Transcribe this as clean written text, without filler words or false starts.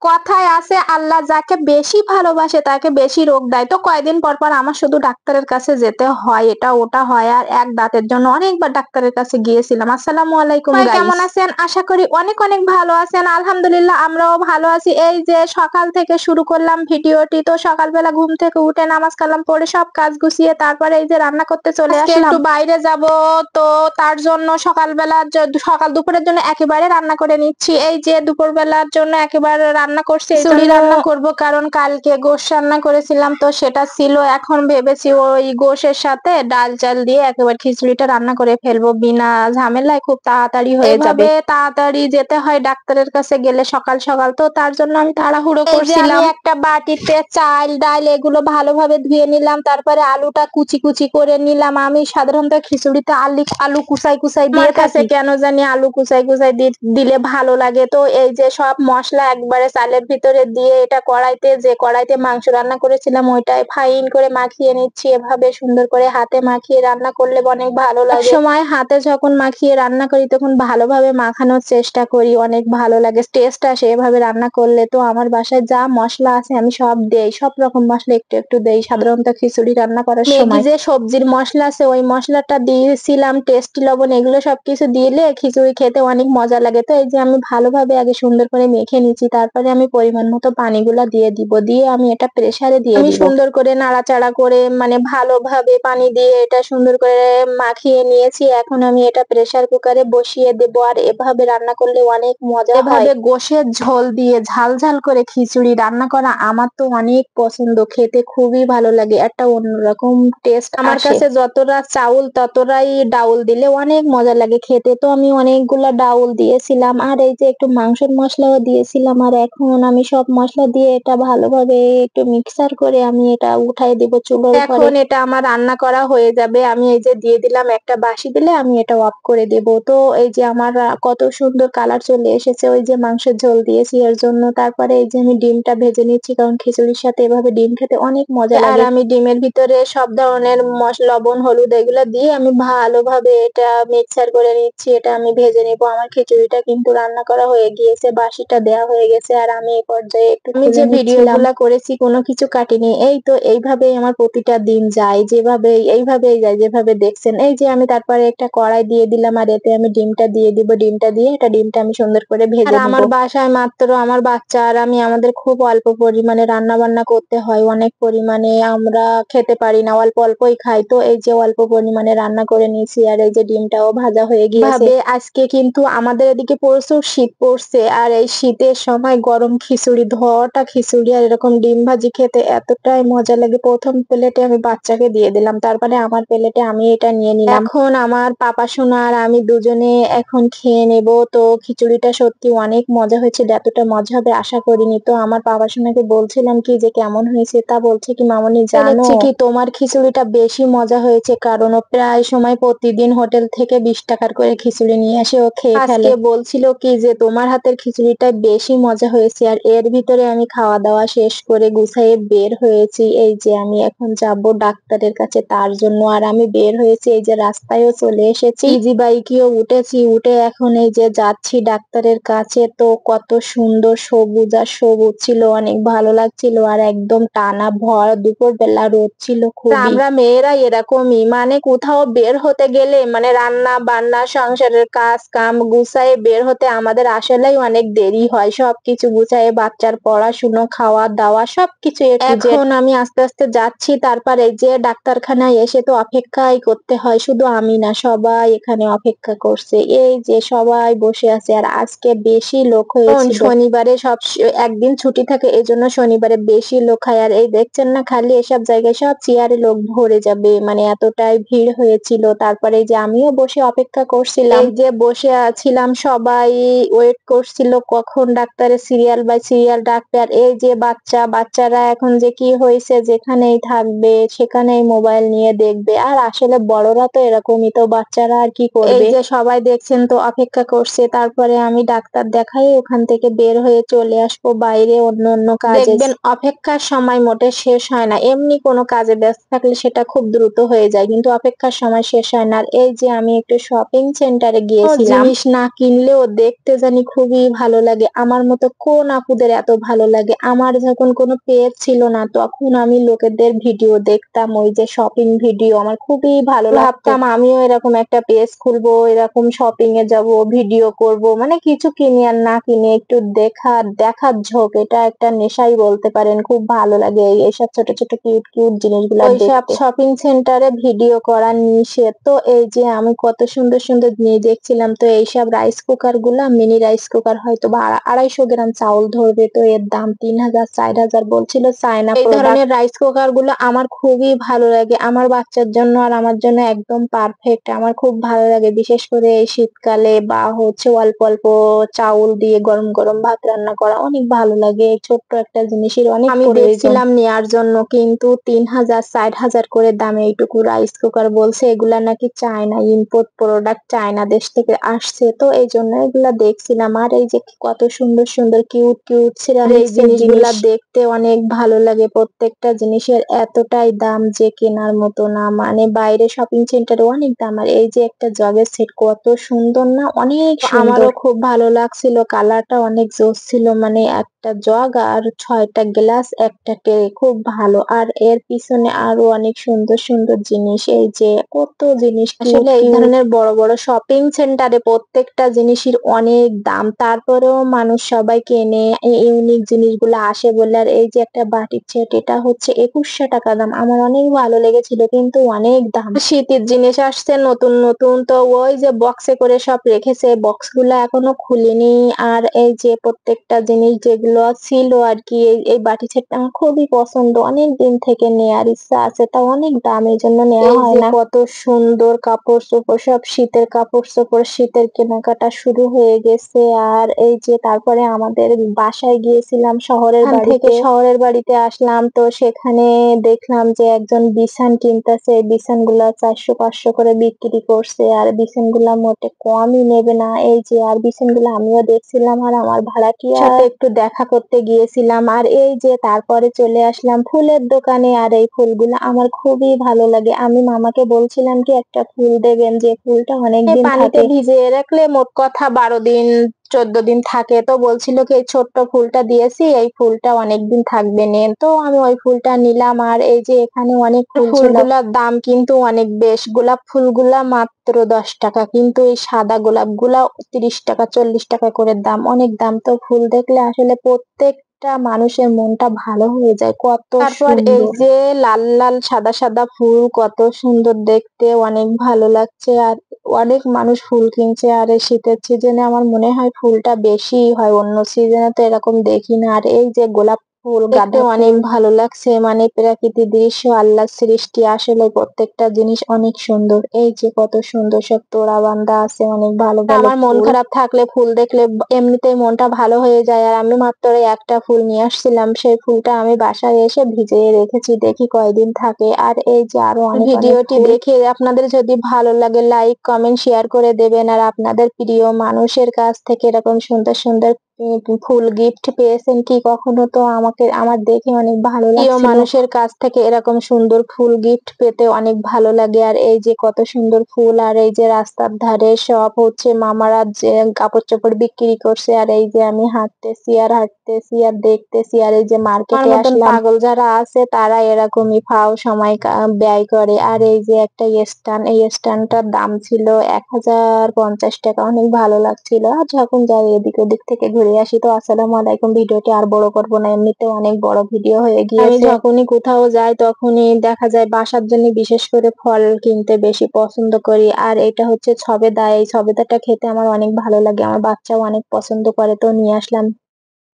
কথায় আছে আল্লাহ যাকে বেশি ভালোবাসে তাকে বেশি রোগ দেয়। তো কয়দিন পর পর আমার শুধু ডাক্তারের কাছে যেতে হয়, এটা ওটা হয়। আর এক দাঁতের জন্য অনেকবার ডাক্তারের কাছে গিয়েছিলাম। আসসালামু আলাইকুম গাইস, কেমন আছেন? আশা করি অনেক অনেক ভালো আছেন। আলহামদুলিল্লাহ আমরাও ভালো আছি। এই যে সকাল থেকে শুরু করলাম ভিডিওটি। তো সকালবেলা ঘুম থেকে উঠে নামাজ কালাম পড়ে সব কাজ গুছিয়ে তারপরে এই যে রান্না করতে চলে আসলাম। একটু বাইরে যাব, তো তার জন্য সকালবেলা সকাল দুপুরের জন্য একেবারে রান্না করে নিচ্ছি। এই যে দুপুরবেলার জন্য একেবারে রান্না করছি, খিচুড়ি রান্না করব, কারণ কালকে গোশ রান্না করেছিলাম তো সেটা ছিল। এখন ভেবেছি ওই গোশের সাথে ডাল চাল দিয়ে একেবারে খিচুড়িটা রান্না করে ফেলবো, বিনা ঝামেলায় খুব তাড়াতাড়ি হয়ে যাবে। তাড়াতাড়ি যেতে হয় ডাক্তারের কাছে গেলে সকাল সকাল, তো তার জন্য আমি তাড়াহুড়ো করছিলাম। আমি একটা বাটিতে চাল ডাল এগুলো ভালোভাবে ধুয়ে নিলাম, তারপরে আলুটা কুচি কুচি করে নিলাম। আমি সাধারণত খিচুড়িতে আলু কুচাই কুচাই দিয়ে থাকি, কেন জানি আলু কুচাই কুচাই দিলে ভালো লাগে। তো এই যে সব মশলা একবারে চালের ভিতরে দিয়ে এটা কড়াইতে মাংস রান্না করেছিলাম ওইটাই ফাইন করে মাখিয়ে নিচ্ছি। এভাবে সুন্দর করে হাতে মাখিয়ে রান্না করলে অনেক ভালো লাগে। সময় হাতে যখন মাখিয়ে রান্না করি তখন ভালোভাবে মাখানোর চেষ্টা করি, অনেক ভালো লাগে, টেস্ট আসে এভাবে রান্না করলে। তো আমার বাসায় যা মশলা আছে আমি সব দেই, সব রকম মশলা একটু একটু দেই সাধারণত খিচুড়ি রান্না করার সময়। যে সবজির মশলা আছে ওই মশলাটা দিয়েছিলাম, টেস্টি লবণ এগুলো সবকিছু দিলে খিচুড়ি খেতে অনেক মজা লাগে। তো এই যে আমি ভালোভাবে আগে সুন্দর করে মেখে নিচ্ছি, তারপরে আমি পরিমাণ মতো পানিগুলা দিয়ে দিব, দিয়ে আমি এটা প্রেসারে দিয়ে দিব। সুন্দর করে নাড়াচাড়া করে মানে ভালোভাবে পানি দিয়ে এটা সুন্দর করে মাখিয়ে নিয়েছি। এখন আমি এটা প্রেসার কুকারে বসিয়ে দেব। আর এভাবে রান্না করলে অনেক মজা হয়। এভাবে গোশের ঝোল দিয়ে ঝাল ঝাল করে খিচুড়ি রান্না করা আমার তো অনেক পছন্দ, খেতে খুবই ভালো লাগে, একটা অন্যরকম টেস্ট আমার কাছে। যতটা চাউল ততটাই ডাউল দিলে অনেক মজা লাগে খেতে। তো আমি অনেকগুলা ডাউল দিয়েছিলাম আর এই যে একটু মাংসের মশলাও দিয়েছিলাম। আর এখন আমি সব মশলা দিয়ে এটা ভালোভাবে একটু মিক্সার করে আমি এটা উঠাই দেব চুলোর উপরে। এখন এটা আমার রান্না করা হয়ে যাবে। আমি এই যে দিয়ে দিলাম, একটা বাঁশি দিলে আমি এটা অফ করে দেব। তো এই যে আমার কত সুন্দর কালার চলে এসেছে ওই যে মাংসের ঝোল দিয়েছি এর জন্য। তারপরে এই যে আমি ডিমটা ভেজে নিচ্ছি, কারণ খিচুড়ির সাথে এভাবে ডিম খেতে অনেক মজা লাগে। আর আমি ডিমের ভিতরে সব ধরনের লবণ হলুদ এগুলো দিয়ে আমি ভালোভাবে এটা মিক্সার করে নিচ্ছি, এটা আমি ভেজে নেব। আমার খিচুড়িটা কিন্তু রান্না করা হয়ে গিয়েছে, বাসিটা দেওয়া হয়ে গেছে। আর আমি এই পর্যায়ে একটু আমি যে ভিডিওগুলা করেছি কোনো কিছু কাটিনি। এই তো এইভাবেই আমার প্রতিটা দিন যায়, এইভাবেই যায় যেভাবে দেখছেন। এই যে আমি তারপরে একটা কড়াই দিয়ে দিলাম আর এতে আমি ডিমটা দিয়ে দিব। ডিমটা দিয়ে ডিমটা আমি সুন্দর করে ভেজে নেব। আমার বাসায় মাত্র আমার বাচ্চা আর আমি, আমাদের খুব অল্প পরিমাণে রান্না বান্না করতে হয়, অনেক পরিমাণে আমরা খেতে পারি না, অল্প অল্পই খাই। তো এই যে অল্প পরিমাণে রান্না করে নিয়েছি আর এই যে ডিমটাও ভাজা হয়ে গিয়েছে। আজকে কিন্তু আমাদের এদিকে প্রচুর শীত পড়ছে, আর এই শীতের সময় গরম খিচুড়ি, ধোয়াটা খিচুড়ি আর এরকম ডিম ভাজি খেতে এতটাই মজা লাগে। প্রথম প্লেটে আমি বাচ্চাকে দিয়ে দিলাম, তারপরে আমার প্লেটে আমি এটা নিয়ে নিলাম। এখন আমার পাপা সোনা আর আমি দুজনে এখন খেয়ে নেব। তো খিচুড়িটা সত্যি অনেক মজা হয়েছে, এতটা মজা হবে আশা করিনি। তো আমার পাপা সোনাকে বলছিলাম কি যে কেমন হয়েছে, তা বলছে কি মামনি জানো কি তোমার খিচুড়িটা বেশি মজা হয়েছে, কারণ ও প্রায় সময় প্রতিদিন হোটেল থেকে 20 টাকার করে খিচুড়ি নিয়ে আসে, ও খেয়ে ফেলে। আজকে বলছিল কি যে তোমার হাতের খিচুড়িটা বেশি মজা হয়েছে। আর এর ভিতরে আমি খাওয়া দাওয়া শেষ করে গুছাইয়ে বের হয়েছি। এই যে আমি এখন যাব ডাক্তারের কাছে তার জন্য। আর আমি বের হয়েছি, এই যে রাস্তায়ও চলে এসেছি, ইজি বাইকেও উঠেছি, উঠে এখন এই যে যাচ্ছি ডাক্তারের কাছে। তো কত সুন্দর সবুজ আর সবুজ ছিল, অনেক ভালো লাগছিল। আর একদম টানা ভর দুপুর বেলা রোদ ছিল খুব। আমরা মেয়েরা এরকমই, মানে কোথাও বের হতে গেলে মানে রান্না বান্না সংসারের কাজ কাম গুছায়ে বের হতে আমাদের আসলেই অনেক দেরি হয়, সবকিছু গুছায়ে বাচ্চার পড়াশুনো খাওয়া দাওয়া সবকিছু। এখন আমি আস্তে আস্তে যাচ্ছি, তারপরে যে ডাক্তারখানায় এসে তো অপেক্ষাই করতে হয়, শুধু আমি না সবাই এখানে অপেক্ষা করছে। এই যে সবাই বসে আছে আর আজকে বেশি লোক হয়েছিল, শনিবারে সব একদিন ছুটি থাকে, এজন্য শনিবারে বেশি লোক হয়। আর এই দেখছেন না খালি এসব জায়গায় সব চেয়ারে লোক ভরে যাবে, মানে এতটাই ভিড় হয়েছিল। তারপরে যে আমিও বসে অপেক্ষা করছিলাম, এই যে বসে আছিলাম, সবাই ওয়েট করছিল কখন ডাক্তারের সিরিয়াল বাই সিরিয়াল ডাকবে। আর এই যে বাচ্চারা এখন যে কি হয়েছে, যেখানেই থাকবে সেখানেই মোবাইল নিয়ে দেখবে। আর আসলে বড়রা তো এরকমই, তো বাচ্চারা আর কি করবে। এই যে সবাই দেখছেন তো অপেক্ষা করছে, তারপরে আমি ডাক্তার দেখাই ওখান থেকে বের হয়ে চলে আসবো বাইরে অন্য কাজে। দেখবেন অপেক্ষার সময় মোটে শেষ হয় না, এমনি কোনো কাজে ব্যস্ত থাকলে সেটা খুব দ্রুত হয়ে যায়, কিন্তু অপেক্ষার সময় শেষ হয় না। আর এই যে আমি একটু শপিং সেন্টারে গিয়েছিলাম, জিনিস না কিনলেও দেখতে জানি খুবই ভালো লাগে। আমার মতো কোন আপুদের এত ভালো লাগে। আমার যখন কোনো পেজ ছিল না তখন আমি লোকেদের ভিডিও দেখতাম, ওই যে শপিং ভিডিও আমার খুবই ভালো লাগতো। ভাবতাম আমিও এরকম একটা পেজ খুলবো, এরকম শপিং এ যাব, ভিডিও করব, মানে কিছু কিনে আর না কিনে একটু দেখার ঝোঁক, এটা একটা নেশাই বলতে পারেন। খুব ভালো লাগে এইসব ছোট ছোট কিউট কিউট জিনিসগুলো দেখতে। ওইসব শপিং সেন্টারে ভিডিও করা নিষেধ, তো এই যে আমি কত সুন্দর সুন্দর জিনিস দেখছিলাম। তো এইসব রাইস কুকার গুলা, মিনি রাইস কুকার হয়তো বা 250 গ্রাম চাউল ধরবে, তো এর দাম 3000 4000 বলছিল চায়না। এই ধরনের রাইস কুকার গুলো আমার খুবই ভালো লাগে, আমার বাচ্চার জন্য আর আমার জন্য একদম পারফেক্ট। আমার খুব ভালো লাগে, বিশেষ করে এই শীতকালে বা হচ্ছে অল্প অল্প চাউল দিয়ে গরম গরম ভাত রান্না করা অনেক ভালো লাগে। এই ছোট্ট একটা জিনিসের অনেক আমি দেখছিলাম নেয়ার জন্য, কিন্তু 3000 4000 করে দামে এইটুকু রাইস কুকার। বলছে এগুলা নাকি চায়না ইম্পোর্ট প্রোডাক্ট, চায়না দেশ থেকে আসছে, তো এই জন্য এগুলা দেখছিলাম। আর এই যে কত সুন্দর সুন্দর কিউট কিউট এই জিনিসগুলা দেখতে অনেক ভালো লাগে। প্রত্যেকটা জিনিসের এতটাই দাম যে কেনার মতো না, মানে বাইরে শপিং সেন্টারে অনেক দাম। আর এই যে একটা জগের সেট, কত সুন্দর না, অনেক সুন্দর। আমারও খুব ভালো লাগছিল, কালারটা অনেক জোস ছিল, মানে একটা জগ আর 6টা গ্লাস, একটা ট্রে, খুব ভালো। আর এর পিছনে আরো অনেক সুন্দর সুন্দর জিনিস, এই যে কত জিনিস। আসলে এই ধরনের বড় বড় শপিং সেন্টারে প্রত্যেকটা জিনিসের অনেক দাম, তারপরেও মানুষ সবাই কেনে, এই ইউনিক জিনিসগুলো আসে বলে। আর এই যে একটা বাটির সেট, এটা হচ্ছে 2100 টাকা দাম, আমার অনেক ভালো লেগেছিল, কিন্তু অনেক দাম। শীতের জিনিস আসছে নতুন নতুন, তো ওই যে বক্সে করে সব রেখেছে, বক্স গুলা এখনো খুলিনি। আর এই যে প্রত্যেকটা জিনিস যেগুলো ছিল আর কি, এই বাটি সেটটা আমার খুবই পছন্দ, অনেক দিন থেকে নেয়ার ইচ্ছা আছে, তা অনেক দাম, এই জন্য নেওয়া হয় না। কত সুন্দর কাপড় চোপড়, সব শীতের কাপড় চোপড়, শীতের কেনাকাটা শুরু হয়ে গেছে। আর এই যে তারপরে আমাদের বাসায় গিয়েছিলাম শহরের বাড়িতে, শহরের বাড়িতে আসলাম, তো সেখানে দেখলাম যে একজন বিছান কিনতেছে, বিছান গুলা 400 500 করে বিক্রি করছে। আর বিছান গুলা মোটে কমই নেবে না, এই যে। আর বিছান গুলা আমিও দেখছিলাম, আর আমার ভাড়াটিয়ার সাথে একটু দেখা করতে গিয়েছিলাম। আর এই যে তারপরে চলে আসলাম ফুলের দোকানে, আর এই ফুলগুলো আমার খুবই ভালো লাগে। আমি মামাকে বলছিলাম কি একটা ফুল দেবেন, যে ফুলটা অনেকদিন পানিতে ভিজিয়ে রাখলে মোট কথা 12 দিন 14 দিন থাকে, তো বলছিল কি এই ছোট্ট ফুলটা দিয়েছি, এই ফুলটা অনেকদিন থাকবে, নেন। তো আমি ওই ফুলটা নিলাম। আর এই যে এখানে অনেক ফুলগুলার দাম কিন্তু অনেক বেশ, গোলাপ ফুলগুলা মাত্র 10 টাকা, কিন্তু এই সাদা গোলাপ গুলা 30 টাকা 40 টাকা করে দাম, অনেক দাম। তো ফুল দেখলে আসলে প্রত্যেকটা মানুষের মনটা ভালো হয়ে যায়, কত তারপর এই যে লাল লাল সাদা সাদা ফুল, কত সুন্দর দেখতে, অনেক ভালো লাগছে। আর অনেক মানুষ ফুল কিনছে, আর এই শীতের সিজনে আমার মনে হয় ফুলটা বেশি হয়, অন্য সিজনে তো এরকম দেখি না। আর এই যে গোলাপ ফুল, গাঁদা অনেক ভালো লাগছে, মানে প্রাকৃতিক দৃশ্য, আল্লাহর সৃষ্টি, আসলে প্রত্যেকটা জিনিস অনেক সুন্দর। এই যে কত সুন্দর সব তোড়া বান্ধা আছে, অনেক ভালো ভালো। আমার মন খারাপ থাকলে ফুল দেখলে এমনিতেই মনটা ভালো হয়ে যায়। আর আমি মাত্র একটা ফুল নিয়ে আসছিলাম, সেই ফুলটা আমি বাসায় এসে ভিজিয়ে রেখেছি, দেখি কয়দিন থাকে। আর এই যে আরো অনেক ভিডিওটি দেখে আপনাদের যদি ভালো লাগে লাইক কমেন্ট শেয়ার করে দেবেন। আর আপনাদের প্রিয় মানুষের কাছ থেকে এরকম সুন্দর সুন্দর ফুল গিফট পেয়েছেন কি কখনো? তো আমার দেখে অনেক ভালো লাগছিল, প্রিয় মানুষের কাছ থেকে এরকম সুন্দর ফুল গিফট পেতে অনেক ভালো লাগে। আর এই যে কত সুন্দর ফুল, আর এই যে রাস্তার ধারে সব হচ্ছে মামারা যে কাপড় চোপড় বিক্রি করছে। আর এই যে আমি হাঁটতেছি আর দেখতেছি। আর এই যে মার্কেটে আসলাম, পাগল যারা আছে তারা এরকমই ফাও সময় ব্যয় করে। আর এই যে একটা স্ট্যান্ড, এই স্ট্যান্ডটার দাম ছিল 1050 টাকা, অনেক ভালো লাগছিল। আর যখন যাই এদিক ওদিক থেকে ঘুরে আসি। তো আসসালামু আলাইকুম, ভিডিওটি আর বড় করবো না, এমনিতে অনেক বড় ভিডিও হয়ে গিয়েছে। আমি যখনই কোথাও যাই তখনই দেখা যায় বাসার জন্য বিশেষ করে ফল কিনতে বেশি পছন্দ করি। আর এটা হচ্ছে ছবেদা, এই ছবেদাটা খেতে আমার অনেক ভালো লাগে, আমার বাচ্চাও অনেক পছন্দ করে, তো নিয়ে আসলাম।